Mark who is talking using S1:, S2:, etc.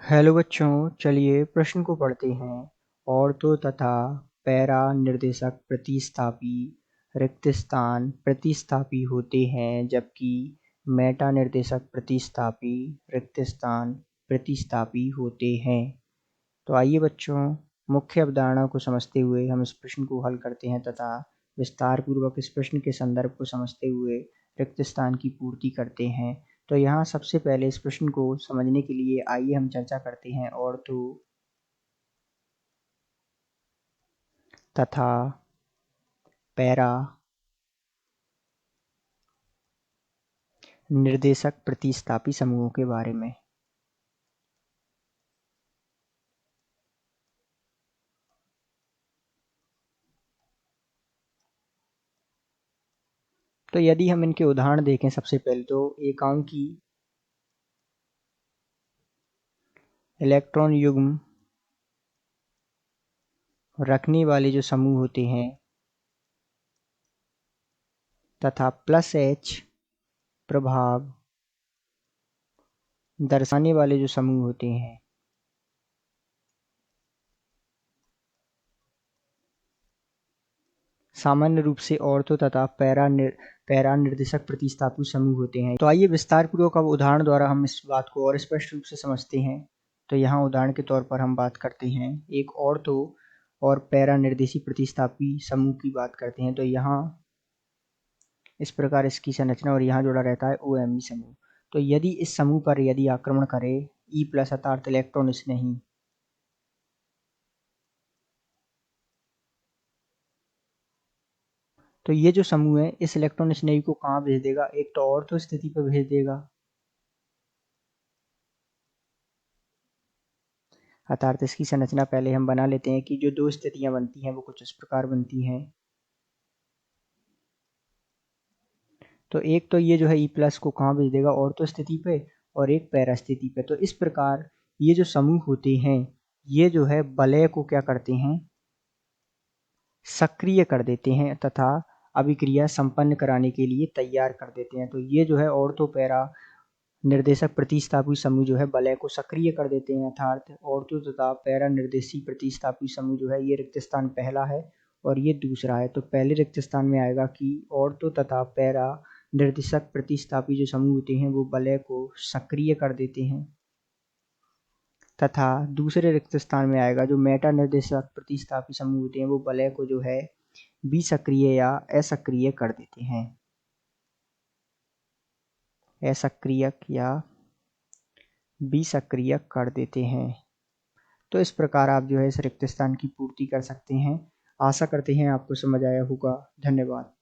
S1: Hello बच्चों, चलिए प्रश्न को पढ़ते हैं। ऑर्थो तथा पैरा निर्देशक प्रतिस्थापी रिक्त स्थान प्रतिस्थापी होते हैं, जबकि मेटा निर्देशक प्रतिस्थापी रिक्त स्थान प्रतिस्थापी होते हैं। तो आइए बच्चों, मुख्य अवधारणा को समझते हुए हम इस प्रश्न को हल करते हैं तथा विस्तार पूर्वक इस प्रश्न के संदर्भ को समझते हुए रिक्त स्थान की पूर्ति करते हैं। तो यहाँ सबसे पहले इस प्रश्न को समझने के लिए आइए हम चर्चा करते हैं ऑर्थो तथा पैरा निर्देशक प्रतिस्थापी समूहों के बारे में। तो यदि हम इनके उदाहरण देखें, सबसे पहले तो एकांकी इलेक्ट्रॉन युग्म रखने वाले जो समूह होते हैं तथा +H प्रभाव दर्शाने वाले जो समूह होते हैं, सामान्य रूप से ऑर्थो तथा पैरा निर्देशक प्रतिस्थापी समूह होते हैं। तो आइए विस्तार पूर्वक अब उदाहरण द्वारा हम इस बात को और स्पष्ट रूप से समझते हैं। तो यहाँ उदाहरण के तौर पर हम बात करते हैं एक ऑर्थो और पैरा निर्देशी प्रतिस्थापी समूह की बात करते हैं। तो यहाँ इस प्रकार इसकी संरचना और यहाँ जुड़ा रहता है OMe समूह। तो यदि इस समूह पर यदि आक्रमण करे E+ अर्थात इलेक्ट्रॉन स्नेही, तो ये जो समूह है इस इलेक्ट्रॉन स्नेही को कहाँ भेज देगा? एक तो ऑर्थो स्थिति पर भेज देगा, अर्थात इसकी संरचना पहले हम बना लेते हैं कि जो दो स्थितियां बनती हैं वो कुछ इस प्रकार बनती हैं। तो एक तो ये जो है E+ को कहाँ भेज देगा? ऑर्थो स्थिति पे, और एक पैरा स्थिति पे। तो इस प्रकार ये जो समूह होते हैं ये जो है वलय को क्या करते हैं? सक्रिय कर देते हैं तथा अभिक्रिया संपन्न कराने के लिए तैयार कर देते हैं। तो ये जो है ऑर्थो पैरा निर्देशक प्रतिस्थापी समूह जो है वलय को सक्रिय कर देते हैं, अर्थात ऑर्थो तथा पैरा निर्देशी प्रतिस्थापी समूह जो है ये रिक्त स्थान पहला है और ये दूसरा है। तो पहले रिक्त स्थान में आएगा कि ऑर्थो तथा पैरा निर्देशक प्रतिस्थापी जो समूह होते हैं वो वलय को सक्रिय कर देते हैं, तथा दूसरे रिक्त स्थान में आएगा जो मेटा निर्देशक प्रतिस्थापी समूह होते हैं वो वलय को जो है विसक्रिय या असक्रिय कर देते हैं, असक्रियक या विसक्रिय कर देते हैं। तो इस प्रकार आप जो है इस रिक्त स्थान की पूर्ति कर सकते हैं। आशा करते हैं आपको समझ आया होगा। धन्यवाद।